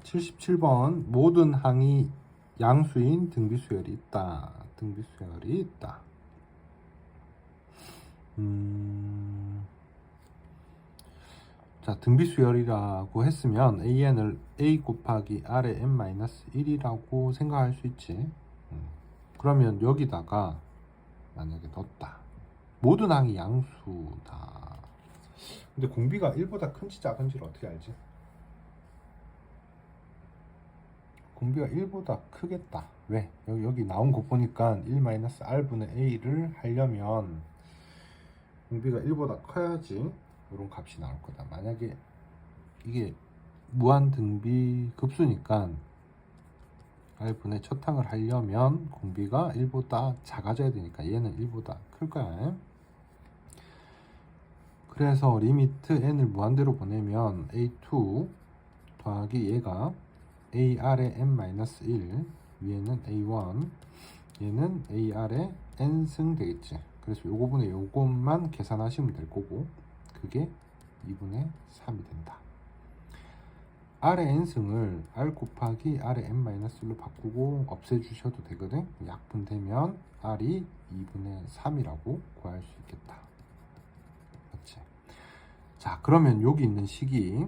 77번 모든 항이 양수인 등비수열이 있다. 등비수열이 있다. 자, 등비수열이라고 했으면 AN을 A 곱하기 R의 n-1이라고 생각할 수 있지. 그러면 여기다가 만약에 넣었다. 모든 항이 양수다. 근데 공비가 1보다 큰지 작은지를 어떻게 알지? 공비가 1보다 크겠다. 왜? 여기 나온 거 보니까 1-R분의 A를 하려면 공비가 1보다 커야지 이런 값이 나올 거다. 만약에 이게 무한 등비 급수니까 R분의 첫 항을 하려면 공비가 1보다 작아져야 되니까 얘는 1보다 클 거야. 그래서 리미트 n을 무한대로 보내면 a2 더하기 얘가 ar의 n-1 위에는 a1 얘는 ar의 n승 되겠지. 그래서 요거분의 요것만 계산하시면 될 거고 그게 2분의 3이 된다. r의 n승을 r 곱하기 r의 n-1로 바꾸고 없애주셔도 되거든. 약분되면 r이 2분의 3이라고 구할 수 있겠다. 맞지? 자, 그러면 여기 있는 식이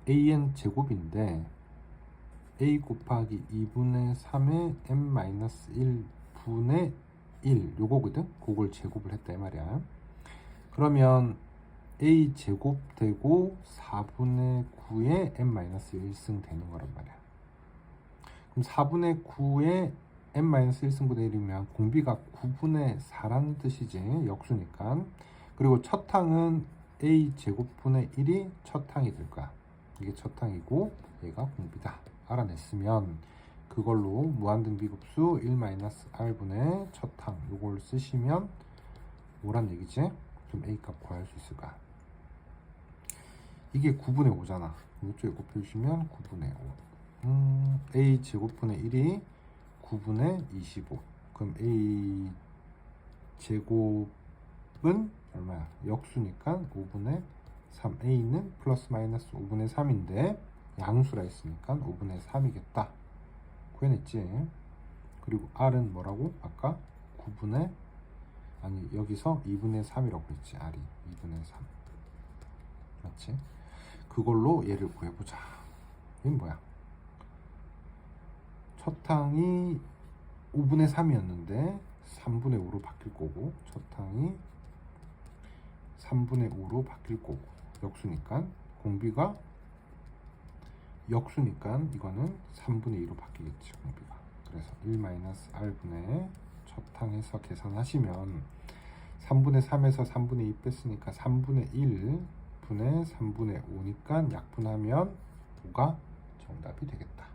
an 제곱인데 a 곱하기 2분의 3의 n-1분의 1 요거거든? 그걸 제곱을 했다 이 말이야. 그러면 a 제곱 되고 4분의 9의 n-1승 되는 거란 말이야. 그럼 4분의 9의 n-1승분의 1이면 공비가 9분의 4라는 뜻이지. 역수니까. 그리고 첫 항은 a 제곱분의 1이 첫 항이 될 거야. 이게 첫 항이고 얘가 공비다. 알아냈으면 그걸로 무한등비급수 1-R분의 첫 항 요걸 쓰시면 뭐란 얘기지? 그럼 A 값 구할 수 있을까? 이게 9분의 5잖아. 이쪽에 곱해주시면 9분의 5. A 제곱분의 1이 9분의 25. 그럼 A 제곱은 얼마야? 역수니까 5분의 3. A는 플러스 마이너스 5분의 3인데 양수라 했으니까 5분의 3이겠다. 구해냈지. 그리고 R은 뭐라고? 아까 9분의 아니 여기서 2분의 3이라고 했지. R이 2분의 3 맞지? 그걸로 얘를 구해보자. 이건 뭐야? 첫 항이 5분의 3이었는데 3분의 5로 바뀔 거고 첫 항이 3분의 5로 바뀔 거고 역수니까 공비가 역수니까 이거는 3분의 2로 바뀌겠지 공비가. 그래서 1-R분의 첫 항에서 계산하시면 3분의 3에서 3분의 2 뺐으니까 3분의 1분의 3분의 5니까 약분하면 5가 정답이 되겠다.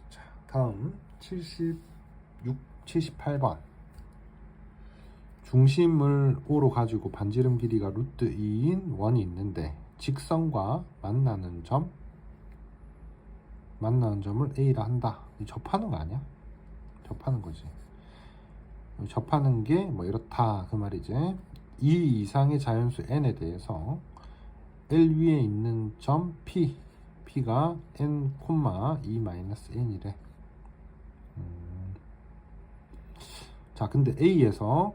자, 다음 78번 중심을 O로 가지고 반지름 길이가 루트 2인 원이 있는데 직선과 만나는 점을 A라 한다. 접하는 거 아니야? 접하는 거지. 접하는 게 뭐 이렇다 그 말이지. 이 이상의 자연수 n에 대해서 L 위에 있는 점 P가 n, 2-n이래. 자, 근데 A에서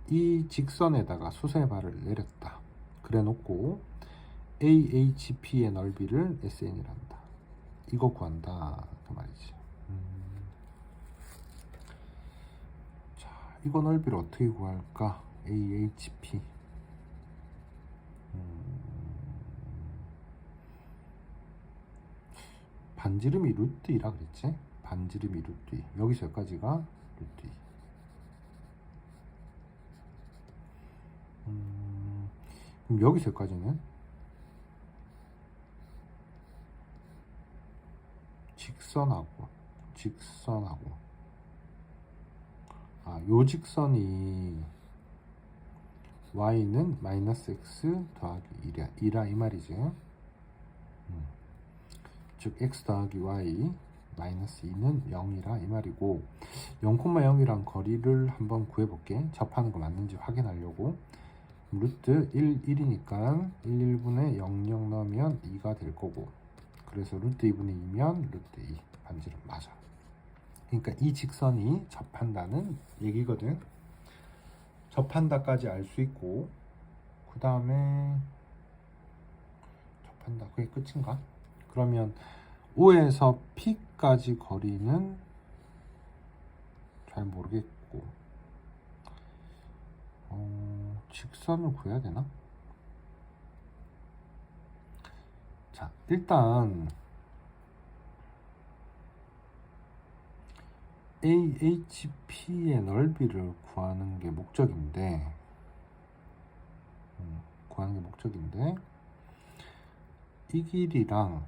이 직선에다가 수세발을 내렸다. 그래 놓고 AHP의 넓이를 SN이란다. 이거 구한다 그 말이지. 자, 이거 넓이를 어떻게 구할까? AHP 반지름이 루트 2라 그랬지? 반지름이 루트 2 여기서 여기까지가 루트 2. 그럼 여기서 여기까지는 직선하고 요 직선이 y는 마이너스 x 더하기 2라 이 말이지. 즉 x 더하기 y 마이너스 2는 0이라 이 말이고 0,0이랑 거리를 한번 구해볼게. 접하는 거 맞는지 확인하려고. 루트 1, 1이니까 1, 1분의 0, 0 넣으면 2가 될 거고, 그래서 루트 2분의 2면 루트 2 반지름 맞아. 그러니까 이 직선이 접한다는 얘기거든. 접한다까지 알 수 있고, 그 다음에 접한다 그게 끝인가? 그러면 O에서 P까지 거리는 잘 모르겠고, 직선을 구해야 되나? 자, 일단 AHP의 넓이를 구하는 게 목적인데, 이 길이랑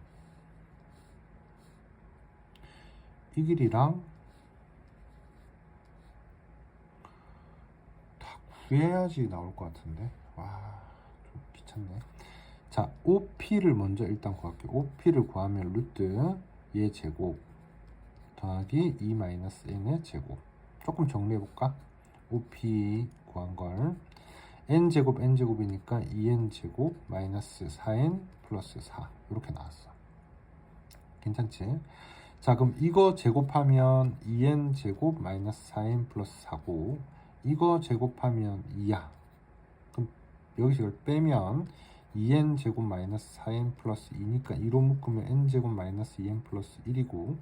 다 구해야지 나올 것 같은데, 와, 좀 귀찮네. 자, OP를 먼저 일단 구할게요. OP를 구하면 루트 얘 제곱 더하기 2-n의 제곱. 조금 정리해볼까? OP 구한 걸 n제곱이니까 2n제곱 마이너스 4n 플러스 4 이렇게 나왔어. 괜찮지? 자, 그럼 이거 제곱하면 2n제곱 마이너스 4n 플러스 4고, 이거 제곱하면 2야. 그럼 여기서 이걸 빼면 2n제곱 마이너스 4n 플러스 2니까 2로 묶으면 n제곱 마이너스 2n 플러스 1이고,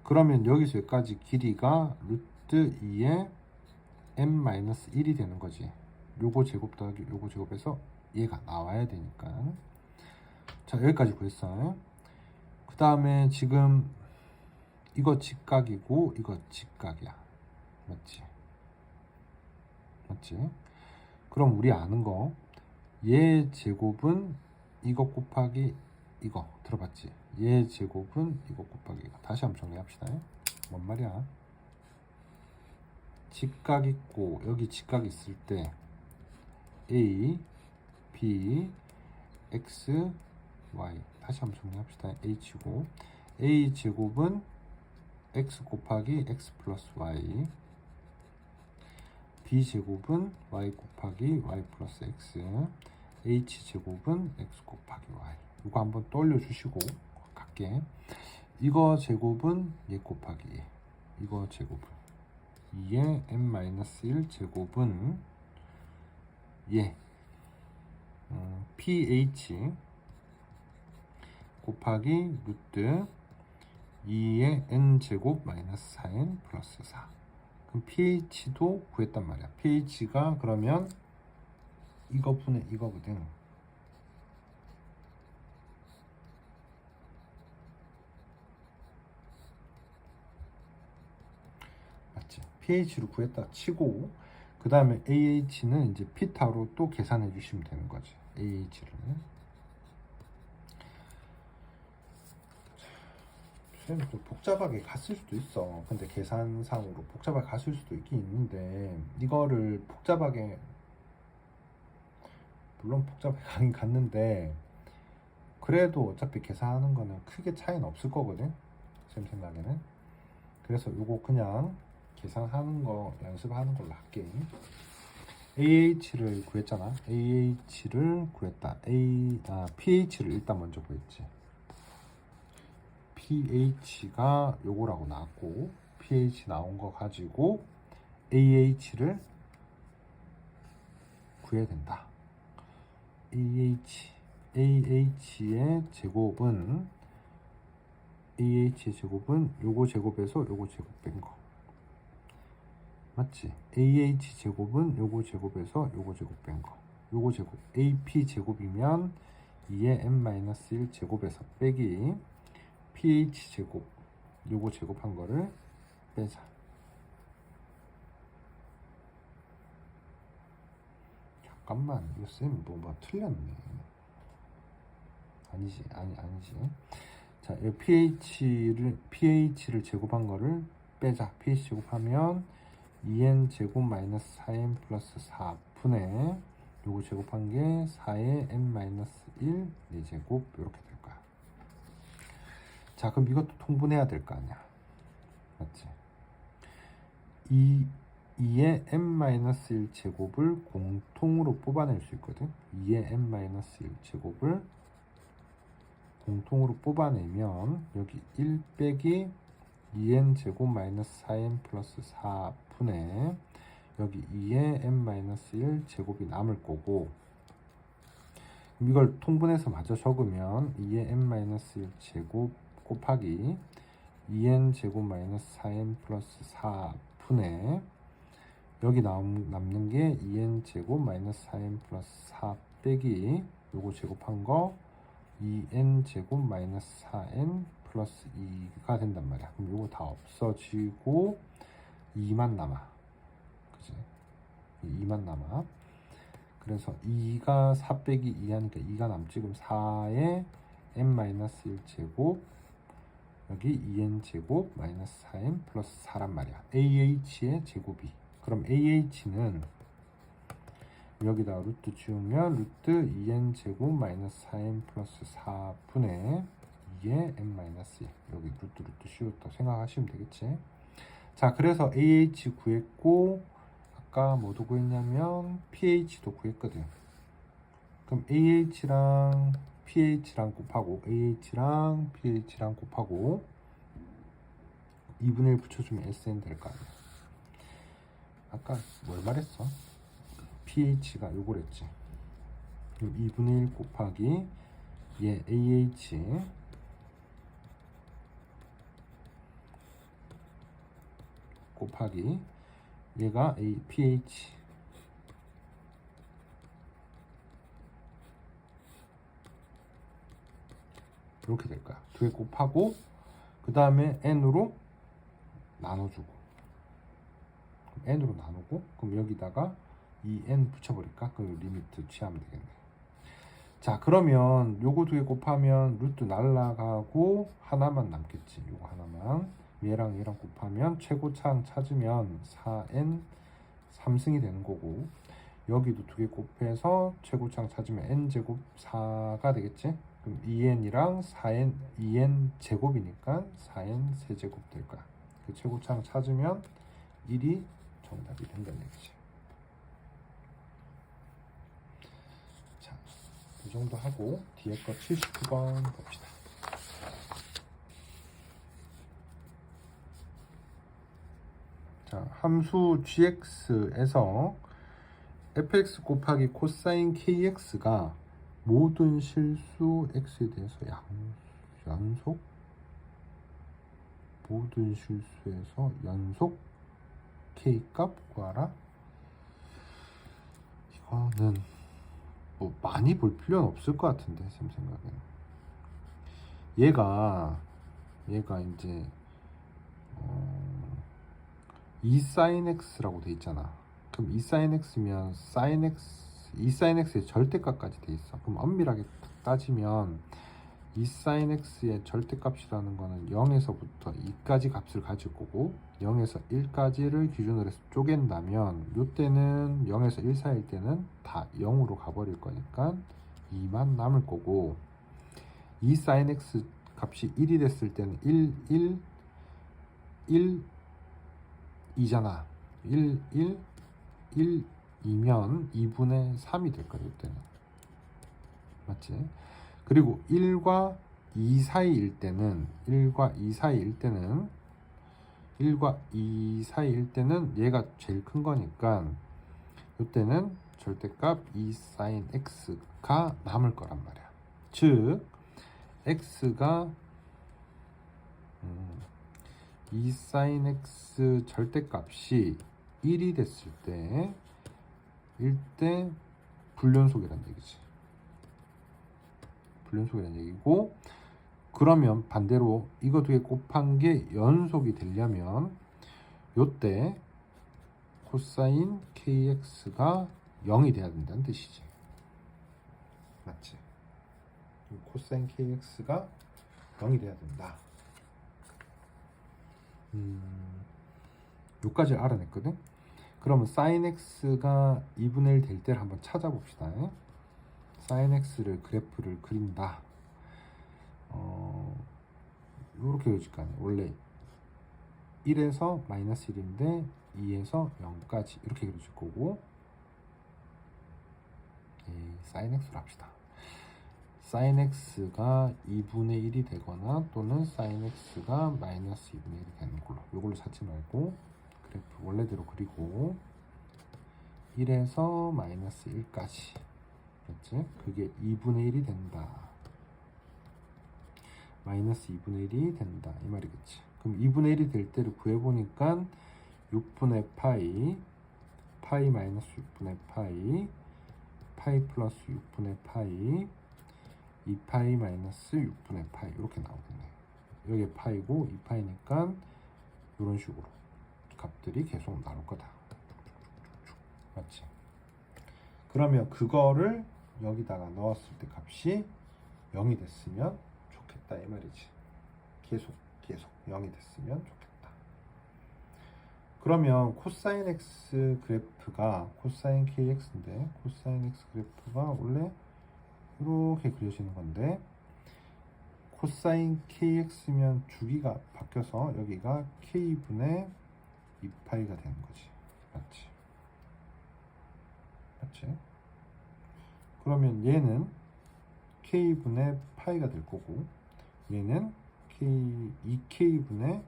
그러면 여기서 여기까지 길이가 루트 2의 n-1이 되는 거지. 요거 제곱 더하기 요거 제곱해서 얘가 나와야 되니까. 자, 여기까지 구했어. 그 다음에 지금 이거 직각이고 이거 직각이야. 맞지? 그럼 우리 아는 거, 얘 제곱은 이거 곱하기 이거 들어봤지? 얘 제곱은 이거 곱하기 이거. 다시 한번 정리합시다. 뭔 말이야? 직각 있고 여기 직각 있을 때 A, B, X, Y. 다시 한번 정리합시다. H고, A 제곱은 X 곱하기 X 플러스 Y, B 제곱은 Y 곱하기 Y 플러스 X, H 제곱은 X 곱하기 Y. 이거 한번 떠올려 주시고 갈게. 이거 제곱은 얘 곱하기 얘. 이거 제곱은 2의 n-1 제곱은 얘 pH 곱하기 루트 2의 n제곱 마이너스 4n 플러스 4. 그럼 pH도 구했단 말이야. pH가 그러면 이거분의 이거거든. 맞지? pH를 구했다 치고, 그 다음에 AH는 이제 피타로 또 계산해 주시면 되는 거지. AH를. 좀 복잡하게 갔을 수도 있어. 근데 계산상으로 복잡하게 갔을 수도 있긴 있는데, 이거를 복잡하게, 물론 복잡하게 가긴 갔는데, 그래도 어차피 계산하는 거는 크게 차이는 없을 거거든, 제 생각에는. 그래서 요거 그냥 계산하는 거 연습하는 걸로 할게. AH를 구했잖아. AH를 구했다. pH를 일단 먼저 구했지. pH가 요거라고 나왔고, pH 나온 거 가지고 AH를 구해야 된다. AH의 제곱은 요거 제곱에서 요거 제곱 뺀 거. 맞지? AH 제곱은 요거 제곱에서 요거 제곱 뺀 거. 요거 제곱 AP 제곱이면 2의 n-1 제곱에서 빼기 pH 제곱, 요거 제곱한 거를 빼자. 잠깐만, 이거 쌤 뭐 틀렸네. 아니지. 자, 이 pH를 제곱한 거를 빼자. pH 제곱하면 2n 제곱 마이너스 4n 플러스 4분의 요거 제곱한 게 4의 n-1 4제곱 이렇게 될 거야. 자, 그럼 이것도 통분해야 될 거 아니야. 맞지? 이 2의 n-1 제곱을 공통으로 뽑아낼 수 있거든. 2의 n-1 제곱을 공통으로 뽑아내면 여기 1 빼기 2n 제곱 마이너스 4n 플러스 4분의 여기 2의 n-1 제곱이 남을 거고, 이걸 통분해서 마저 적으면 2의 n-1 제곱 곱하기 2n 제곱 마이너스 4n 플러스 4분의 여기 남는 게 2n 제곱 마이너스 4n 플러스 4 빼기 요거 제곱한 거 2n 제곱 마이너스 4n 플러스 2가 된단 말이야. 그럼 요거 다 없어지고 2만 남아. 그지? 2만 남아. 그래서 2가 4 빼기 2 하니까 2가 남지. 그럼 4의 n-1 제곱 여기 2n 제곱 마이너스 4n 플러스 4란 말이야. ah의 제곱이. 그럼 ah는 여기다 루트 지우면 루트 2n 제곱 마이너스 4n 플러스 4분의 2의 n-1 여기 루트 씌웠다고 생각하시면 되겠지. 자, 그래서 AH 구했고 아까 뭐도 구했냐면 PH도 구했거든. 그럼 AH랑 PH랑 곱하고 AH랑 PH랑 곱하고 2분의 1 붙여주면 SN 될 거 아니야. 아까 뭘 말했어? pH가 요거랬지. 그럼 2분의 1 곱하기 얘 AH 곱하기 얘가 pH 이렇게 될 거야. 두 개 곱하고 그 다음에 n으로 나눠주고 n으로 나누고 그럼 여기다가 2n 붙여버릴까? 그 리미트 취하면 되겠네. 자, 그러면 요거 두 개 곱하면 루트 날라가고 하나만 남겠지. 요거 하나만 얘랑 얘랑 곱하면 최고차항 찾으면 4n 3승이 되는 거고, 여기도 두 개 곱해서 최고차항 찾으면 n제곱 4가 되겠지. 그럼 2n이랑 4n 2n 제곱이니까 4n 세제곱 될 거야. 그 최고차항 찾으면 1이 정답이 된다는 얘기지. 자, 이 정도 하고 뒤에 거 79번 봅시다. 자, 함수 gx에서 fx 곱하기 코사인 kx가 모든 실수 x에 대해서 연속 모든 실수에서 연속 k값 구하라. 이거는 뭐 많이 볼 필요는 없을 것 같은데, 제 생각에는. 얘가 이제 2sin x라고 돼 있잖아. 그럼 2sin x면 sin x 2sin x의 절대값까지 돼 있어. 그럼 엄밀하게 따지면 2sin x의 절대값이라는 거는 0에서부터 2까지 값을 가질 거고 0에서 1까지를 기준으로 해서 쪼갠다면 이때는 0에서 1 사이일 때는 다 0으로 가버릴 거니까 2만 남을 거고, 2sin x 값이 1이 됐을 때는 1 2잖아. 1 2면 2분의 3이 될 거야. 이때는 맞지? 그리고 1과 2 사이일 때는 1과 2 사이일 때는 얘가 제일 큰 거니까 이때는 절대값 2sin x가 남을 거란 말이야. 즉 x가 2sin x 절대값이 1이 됐을 때 일대 불연속이라는 얘기지. 불연속이라는 얘기고, 그러면 반대로 이거 두 개 곱한 게 연속이 되려면 요때 코사인 kx가 0이 돼야 된다는 뜻이지. 맞지? 코사인 kx가 0이 돼야 된다. 요까지 알아냈거든. 그러면 sin x가 2분의 1 될 때를 한번 찾아봅시다. sin x를 그래프를 그린다. 요렇게 그려질 거 아니야. 원래 1에서 마이너스 1인데 2에서 0까지 이렇게 그려질 거고, sin x로 합시다. sin x가 2분의 1이 되거나 또는 sin x가 마이너스 2분의 1이 되는 걸로, 이걸로 찾지 말고 그래프 원래대로 그리고 1에서 마이너스 1까지, 그렇지? 그게 2분의 1이 된다, 마이너스 2분의 1이 된다 이 말이겠지. 그럼 2분의 1이 될 때를 구해보니까 6분의 파이, 파이 마이너스 6분의 파이, 파이 플러스 6분의 파이, 2파이 마이너스 6분의 파이 이렇게 나오겠네. 여기 파이고 2파이니까 이런 식으로 값들이 계속 나올 거다. 맞지? 그러면 그거를 여기다가 넣었을 때 값이 0이 됐으면 좋겠다 이 말이지. 계속 0이 됐으면 좋겠다. 그러면 코사인 x 그래프가 코사인 kx인데, 코사인 x 그래프가 원래 이렇게 그려지는 건데, 코사인 kx면 주기가 바뀌어서 여기가 k분의 2파이가 되는 거지. 맞지? 맞지? 그러면 얘는 k분의 파이가 될 거고, 얘는 2k분의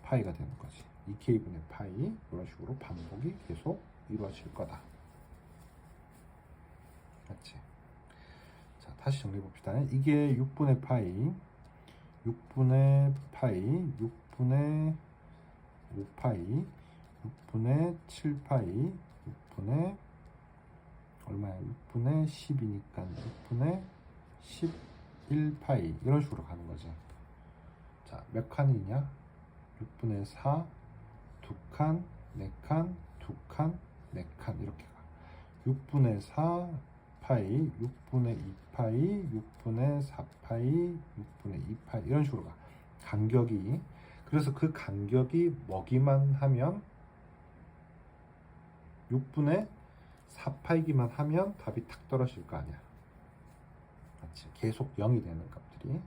파이가 되는 거지. 2k분의 파이, 이런 식으로 반복이 계속 이루어질 거다. 맞지? 자, 다시 정리해 봅시다. 이게 6분의 파이, 6분의 파이, 6분의 5파이, 6분의 7파이, 6분의 얼마야? 6분의 10이니까 6분의 11파이, 이런 식으로 가는 거지. 자, 몇 칸이냐? 6분의 4, 2칸, 4칸, 2칸, 4칸 이렇게 가. 6분의 4 파이, 6분의 2파이, 6분의 4파이, 6분의 2파이 이런 식으로 가. 간격이. 그래서 그 간격이 뭐기만 하면 6분의 4파이기만 하면 답이 탁 떨어질 거 아니야. 맞지? 계속 0이 되는 값들이.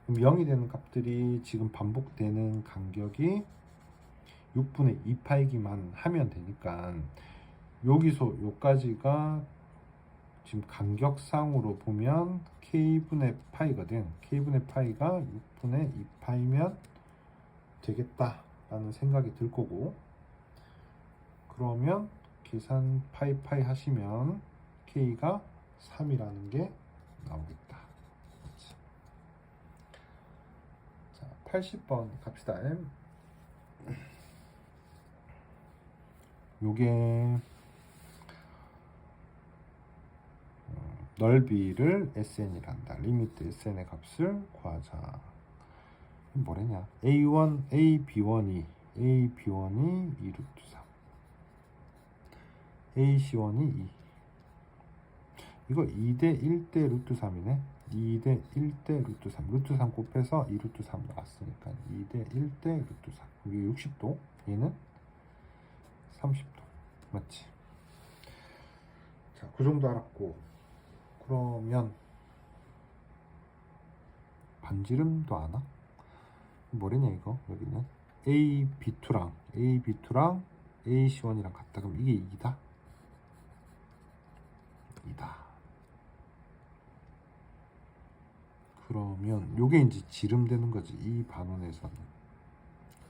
그럼 0이 되는 값들이 지금 반복되는 간격이 6분의 2파이기만 하면 되니까 여기서 여기까지가 지금 간격상으로 보면 k분의 파이거든. k분의 파이가 6분의 2파이면 되겠다라는 생각이 들 거고, 그러면 계산 파이 하시면 k가 3이라는 게 나오겠다. 자, 80번 갑시다. 요게 넓이를 SN이란다. 리미트 SN의 값을 구하자. 뭐래냐? A1, AB1이 2루트 3, AC1이 2. 이거 2대 1대 루트 3이네. 2대 1대 루트 3. 루트 3 곱해서 2루트 3 나왔으니까 2대 1대 루트 3. 이게 60도. 얘는 30도. 맞지? 자, 그 정도 알았고, 그러면 반지름도 아나? 뭐래냐 이거? 여기는 AB2랑 AC1이랑 같다. 그럼 이게 2다? 2다. 그러면 요게 이제 지름되는 거지. 이 반원에서는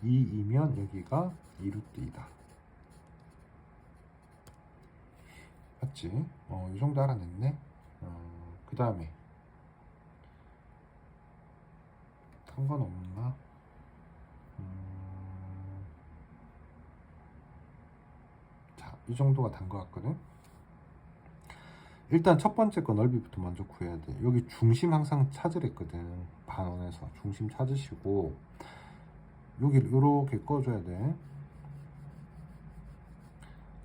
2이면 여기가 2루트 2다. 맞지? 이 정도 알아냈네. 그 다음에 상관없나? 자, 이 정도가 단 것 같거든. 일단 첫 번째 거 넓이부터 먼저 구해야 돼. 여기 중심 항상 찾으랬거든. 반원에서 중심 찾으시고 여기를 이렇게 꺼줘야 돼.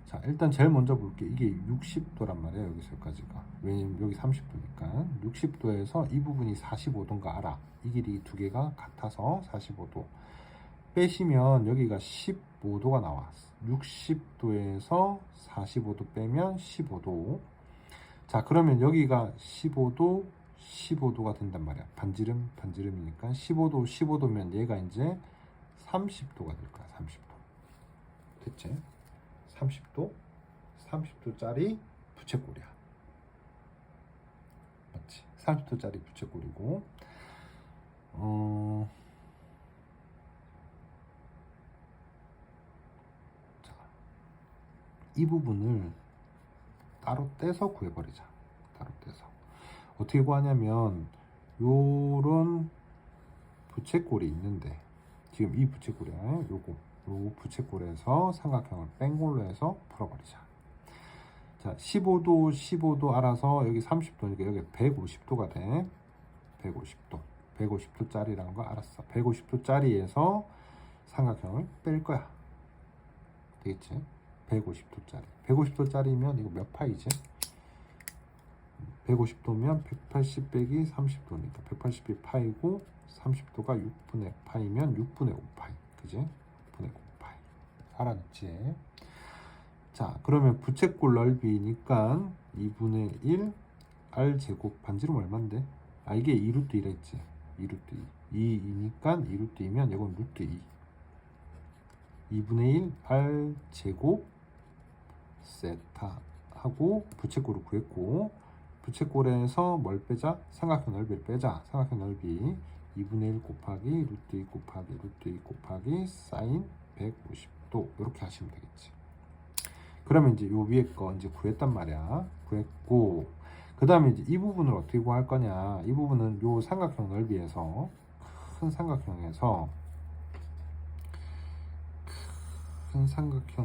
자, 일단 제일 먼저 볼게. 이게 60도란 말이야. 여기서까지가. 왜냐면 여기 30도니까 60도에서 이 부분이 45도인가 알아. 이 길이 두 개가 같아서 45도 빼시면 여기가 15도가 나와. 60도에서 45도 빼면 15도. 자, 그러면 여기가 15도 15도가 된단 말이야. 반지름이니까 15도 15도면 얘가 이제 30도가 될 거야. 30도. 됐지? 30도짜리 부채꼴이야. 맞지? 30도짜리 부채꼴이고, 자, 이 부분을 따로 떼서 구해버리자. 따로 떼서. 어떻게 구하냐면, 요런 부채꼴이 있는데, 지금 이 부채꼴이야. 요 부채꼴에서 삼각형을 뺀 걸로 해서 풀어버리자. 자, 15도 알아서 여기 30도니까 여기 150도가 돼. 150도짜리라는 거 알았어. 150도짜리에서 삼각형을 뺄 거야. 되겠지? 150도짜리면 이거 몇 파이지? 150도면 180 빼기 30도니까 180이 파이고 30도가 6분의 파이면 6분의 5파이. 그지? 6분의 5파이. 알았지? 자, 그러면 부채꼴 넓이니까 2분의 1 r제곱 반지름 얼만데? 아, 이게 2루트 2라 했지. 2루트 2. 2니까 2루트 2면 이건 루트 2. 2분의 1 r제곱 세타 하고 부채꼴을 구했고, 부채꼴에서 뭘 빼자? 삼각형 넓이를 빼자. 삼각형 넓이 2분의 1 곱하기 루트 2 곱하기 루트 2 곱하기 사인 150도 이렇게 하시면 되겠지. 그러면 이제 요 위에 거 이제 구했단 말이야. 구했고, 그 다음에 이제 이 부분을 어떻게 구할 거냐. 이 부분은 요 삼각형 넓이에서, 큰 삼각형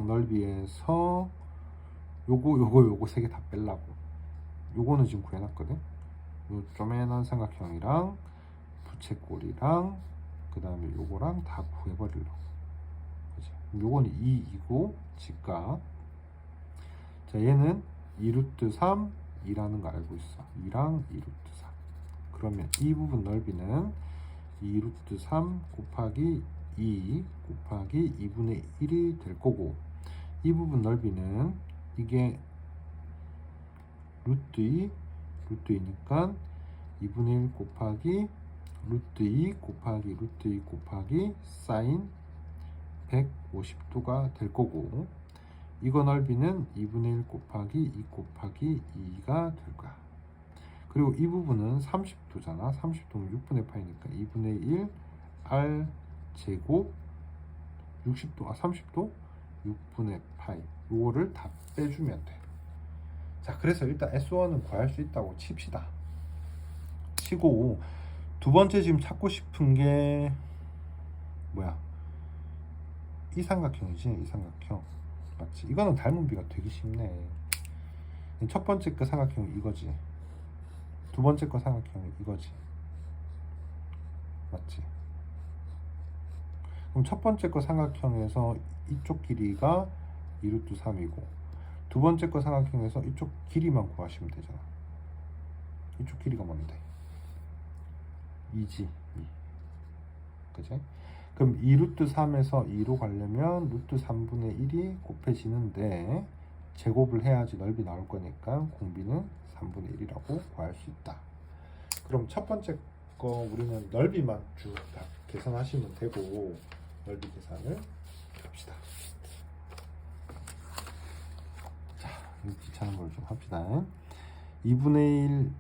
넓이에서 요거 세 개 다 빼려고. 요거는 지금 구해놨거든. 요 쪼매난 삼각형이랑 부채꼴이랑 그 다음에 요거랑 다 구해버리려고. 그치? 요거는 2이고 직각. 자, 얘는 2루트 3 2라는 거 알고 있어. 2랑 2루트 3. 그러면 이 부분 넓이는 2루트 3 곱하기 2 곱하기 2분의 1이 될 거고, 이 부분 넓이는 이게 루트 2니까 2분의 1 곱하기 루트 2 곱하기 루트 2 곱하기 사인 150도가 될 거고, 이거 넓이는 2분의 1 곱하기 2 곱하기 2가 될 거야. 그리고 이 부분은 30도잖아. 30도면 6분의 파이니까 2분의 1 r 제곱 30도 6분의 파이. 요거를 다 빼주면 돼. 자, 그래서 일단 S1은 구할 수 있다고 칩시다. 치고, 두 번째 지금 찾고 싶은 게 뭐야? 이 삼각형이지. 이 삼각형 맞지? 이거는 닮은 비가 되게 쉽네. 첫 번째 거 삼각형이 이거지. 두 번째 거 삼각형이 이거지. 맞지? 그럼 첫 번째 거 삼각형에서 이쪽 길이가 2루트 3이고, 두 번째 거 삼각형에서 이쪽 길이만 구하시면 되잖아. 이쪽 길이가 뭔데? 2지. 2. 그치? 그럼 2루트 3에서 2로 가려면 루트 3분의 1이 곱해지는데, 제곱을 해야지 넓이 나올 거니까 공비는 3분의 1이라고 구할 수 있다. 그럼 첫 번째 거 우리는 넓이만 쭉 다 계산하시면 되고, 넓이 계산을 합시다. 자, 귀찮은 걸 좀 합시다. 2분의 1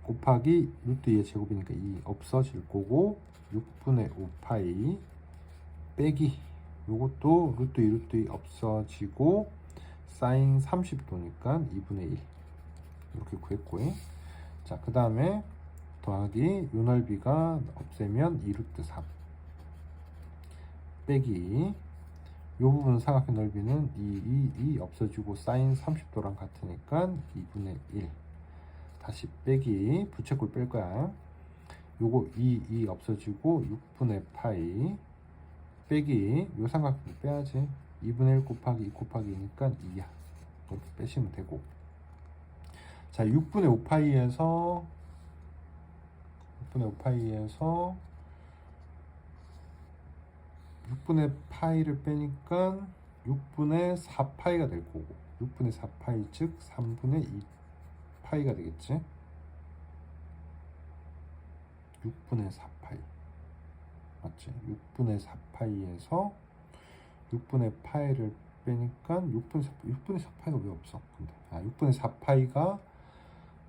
곱하기 루트 2의 제곱이니까 2 없어질 거고, 6분의 5파이 빼기 요것도 루트 2 루트 2 없어지고 사인 30도니까 2분의 1 이렇게 구했고, 자, 그 다음에 더하기 요 넓이가 없애면 2루트 3 빼기 요 부분 삼각형 넓이는 2 없어지고 사인 30도랑 같으니까 2분의 1 다시 빼기 부채꼴 뺄 거야. 요거 2 없어지고 6분의 파이 빼기 요 삼각형 빼야지. 2분의 1 곱하기 2 곱하기 2니까 2야. 이렇게 빼시면 되고, 자, 6분의 5파이에서 6분의 파이를 빼니까 6분의 4파이가 될 거고, 6분의 4파이 즉 3분의 2파이가 되겠지. 6분의 4파이 맞지? 6분의 4파이에서 6분의 파이를 빼니까 6분의 4파이가 왜 없어? 근데 6분의 4파이가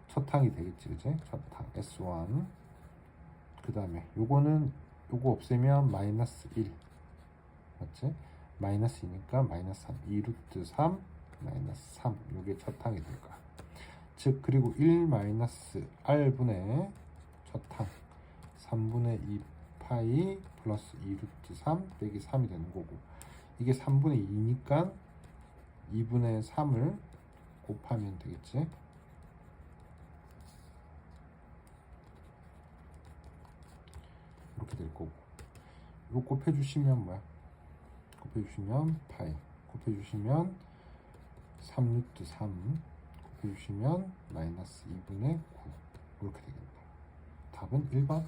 첫 항이 되겠지, 그지? 첫 항 S1. 그 다음에 요거 없애면 마이너스 1, 맞지? 마이너스 2니까 마이너스 3, 2루트 3 마이너스 3, 요게 첫 항이 될 거야. 즉 그리고 1 마이너스 r분의 첫 항 3분의 2 파이 플러스 2루트 3 빼기 3이 되는 거고, 이게 3분의 2니까 2분의 3을 곱하면 되겠지. 이렇게 될 거고, 이거 곱해주시면 뭐야? 곱해주시면 파이, 곱해주시면 3루트 3, 곱해주시면 마이너스 2분의 9, 이렇게 되겠네. 답은 1번.